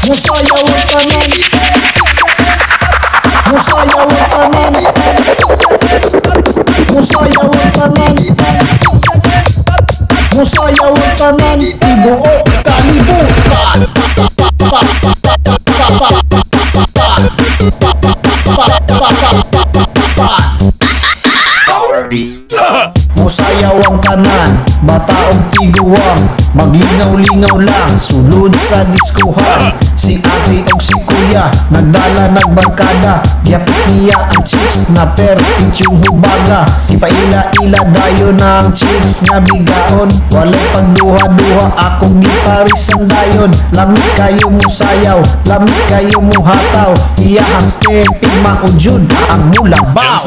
Musayaw ang tanan, musayaw ang tanan, musayaw ang tanan, musayaw ang tanan, tibuok kalibutan. Musayaw ang tanan, bataong tiguang, maglinaw-lingaw lang, sulod sa diskuhan. Si ate o si kuya, nagdala nagbangkada, gyapit niya ang chicks na perfect yung hubaga. Ipaila-ila dayo na ang chicks nga bigaon, walay pagduha-duha akong giparisan dayon. Lami kayo musayaw, lami kayo muhataw, iyahang stepping maujud ang mula bow.